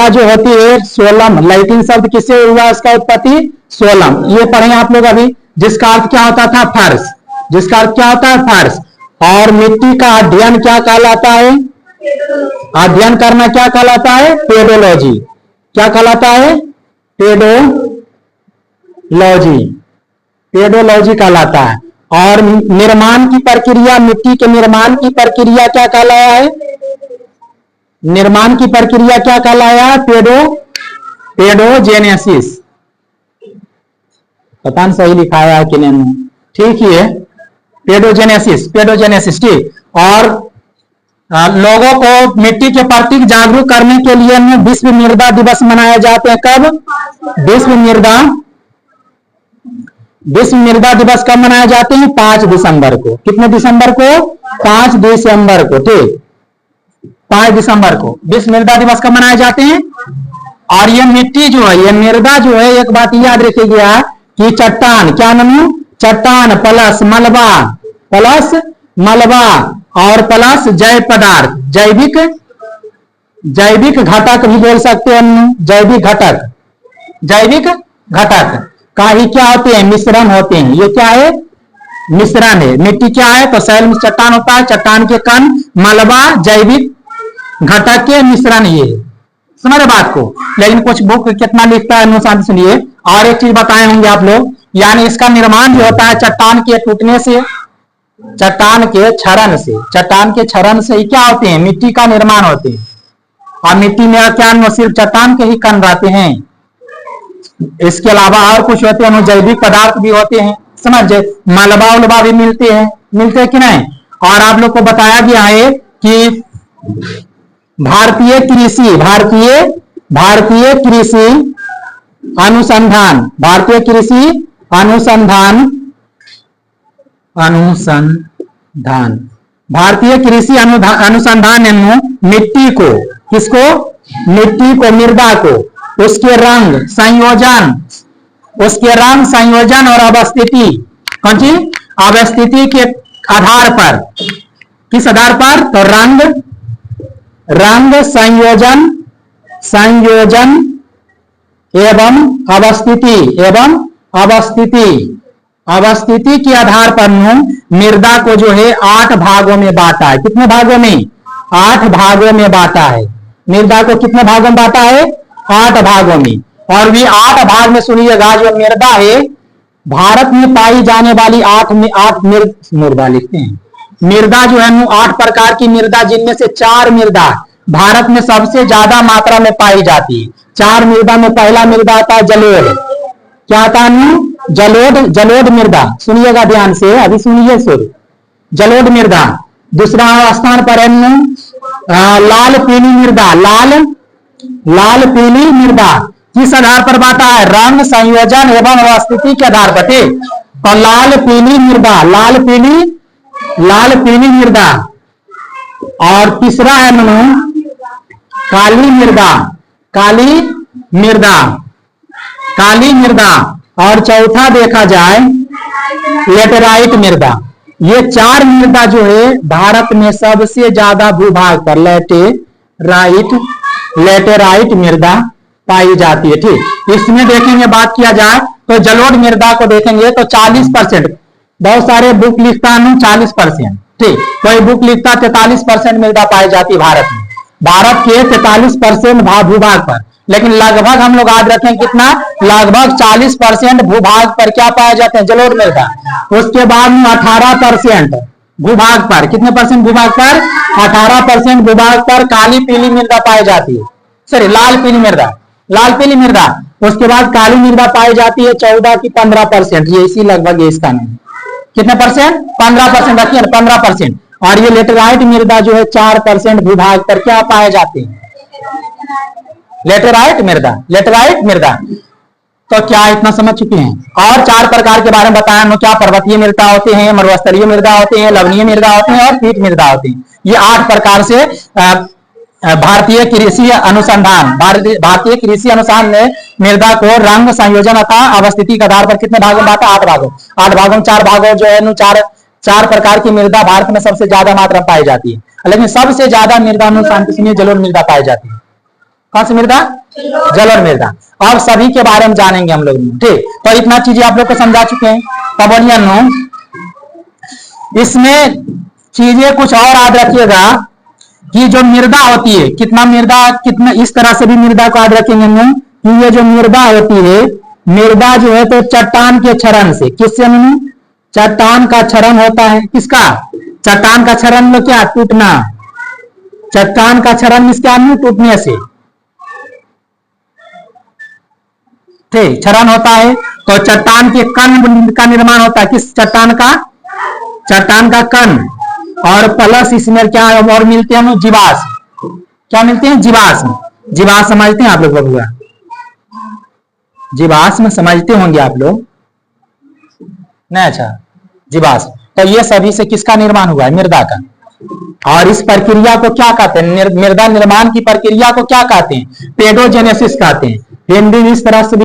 मृदा जो होती है सोलम, लैटिन शब्द किससे हुआ इसका उत्पत्ति? सोलम। ये पढ़े आप लोग अभी, जिसका अर्थ क्या होता था? फर्श। जिसका अर्थ क्या होता है? फर्श। और मिट्टी का अध्ययन क्या कहलाता है? अध्ययन करना क्या कहलाता है? पेडोलॉजी। क्या कहलाता है? पेडोलॉजी। पेडोलॉजी कहलाता है। और निर्माण की प्रक्रिया, मिट्टी के निर्माण की प्रक्रिया क्या कहलाया है? निर्माण की प्रक्रिया क्या कहलाया है? पेडोजेनेसिस। पता नहीं सही लिखाया है कि नहीं, ठीक ही है, पेडोजेनेसिस। पेडोजेनेसिस, ठीक। और लोगों को मिट्टी के प्रति जागरूक करने के लिए विश्व मृदा दिवस मनाए जाते हैं। कब? विश्व मृदा दिवस कब मनाए जाते हैं? 5 दिसंबर को। कितने दिसंबर को? 5 दिसंबर को, ठीक। 5 दिसंबर को विश्व मृदा दिवस कब मनाए जाते हैं? और ये मिट्टी जो है, ये मृदा जो है, एक बात याद रखिएगा कि चट्टान, क्या नाम? चट्टान प्लस मलबा और प्लस जैव पदार्थ, जैविक घटक भी बोल सकते हैं। जैविक घटक का ही क्या होते हैं? मिश्रण होते हैं। ये क्या है? मिश्रण है। मिट्टी क्या है? तो सैल में चट्टान होता है, चट्टान के कण, मलबा, जैविक घटक के मिश्रण। ये समझ बात को। लेकिन कुछ बुक कितना लिखता है अनुसार सुनिए। और एक चीज बताए होंगे आप लोग, यानी इसका निर्माण जो होता है चट्टान के टूटने से, चट्टान के क्षरण से ही क्या होते हैं? मिट्टी का निर्माण होते हैं। और मिट्टी में क्या सिर्फ चट्टान के ही कण रहते हैं? इसके अलावा और कुछ होते हैं, जैविक पदार्थ भी होते हैं। समझ, मलबा भी मिलते हैं कि नहीं? और आप लोग को बताया गया है कि भारतीय कृषि अनुसंधान ने मिट्टी को, किसको? मिट्टी को, मृदा को, उसके रंग संयोजन और अवस्थिति, कौन सी? अवस्थिति के आधार पर। किस आधार पर? तो रंग संयोजन एवं अवस्थिति के आधार पर मृदा को जो है 8 भागों में बांटा है। कितने भागों में? 8 भागों में बांटा है। मृदा को कितने भागों में बांटा है? 8 भागों में। और भी 8 भाग में सुनिएगा, जो मृदा है भारत में पाई जाने वाली 8 मृदा लिखते हैं। मृदा जो है 8 प्रकार की मृदा, जिनमें से 4 मृदा भारत में सबसे ज्यादा मात्रा में पाई जाती है। 4 मृदा में पहला मृदा आता है जलोढ़। क्या आता है? जलोढ़ मृदा। सुनिएगा ध्यान से, अभी सुनिए शुरू। जलोढ़ मृदा। दूसरा स्थान पर है लाल पीली मृदा। किस आधार पर बांटा है? रंग संयोजन एवं अवस्थिति के आधार पर, ठीक। और लाल पीली मृदा। और तीसरा है काली मृदा। और चौथा देखा जाए लेटेराइट मृदा। ये 4 मृदा जो है भारत में सबसे ज्यादा भूभाग पर लेटेराइट मृदा पाई जाती है, ठीक। इसमें देखेंगे, बात किया जाए तो जलोढ़ मृदा को देखेंगे तो 40%, बहुत सारे बुक लिखता है 40%, ठीक। कोई बुक लिखता 43% मृदा पाई जाती है भारत में। भारत के 43% भूभाग पर, लेकिन लगभग हम लोग याद रखें कितना? लगभग 40% भूभाग पर क्या पाए जाते हैं? जलोढ़ मृदा। उसके बाद 18% भूभाग पर, कितने परसेंट भूभाग पर? 18% भूभाग पर काली पीली मृदा पाई जाती है, सॉरी लाल पीली मृदा। उसके बाद काली मृदा पाई जाती है 14 की 15%। ये इसी लगभग इसका नहीं, कितने परसेंट? 15% रखिए, 15%। और ये लेटेराइट मृदा जो है 4% भूभाग पर क्या पाए जाते हैं? लेटेराइट मृदा। तो क्या इतना समझ चुके हैं? और 4 प्रकार के बारे में बताया, क्या पर्वतीय मृदा होते हैं, मरुस्थलीय मृदा होते हैं, लवणीय मृदा होते हैं और पीट मृदा होते हैं। ये 8 प्रकार से भारतीय कृषि अनुसंधान ने मृदा को रंग संयोजन अथवा अवस्थिति के आधार पर कितने भागों में बांटा? 8 भागों। 8 भागों में 4 भागों जो है 4 प्रकार की मृदा भारत में सबसे ज्यादा मात्रा में पाई जाती है। लेकिन सबसे ज्यादा मृदा अनुसार जलोढ़ मृदा पाई जाती है। कौन सी मृदा? जलोढ़ मृदा। और सभी के बारे में जानेंगे हम लोग, ठीक। तो इतना चीजें आप लोग को समझा चुके हैं। तब बोलिए नो, इसमें चीजें कुछ और याद रखिएगा कि जो मृदा होती है, कितना इस तरह से भी मृदा को याद रखेंगे हम कि ये जो मृदा होती है, मृदा जो है तो चट्टान के क्षरण से, किससे? चट्टान का क्षरण होता है। किसका? चट्टान का क्षरण में क्या? टूटना। चट्टान का क्षरण इसके टूटने से, ठीक, क्षरण होता है। तो चट्टान के कण का निर्माण होता है। किस चट्टान का? चट्टान का कण। और प्लस इसमें क्या और मिलते हैं? जीवाश्म। क्या मिलते हैं? जीवाश्म। जीवाश्म समझते हैं आप लोग? बबुआ जीवाश्म समझते होंगे आप लोग, नहीं? अच्छा, जीवाश्म। तो ये सभी से किसका निर्माण हुआ है? मृदा का। और इस प्रक्रिया को क्या कहते हैं? मृदा निर्माण की प्रक्रिया को क्या कहते हैं? पेडोजेनेसिस कहते हैं। इस तरह से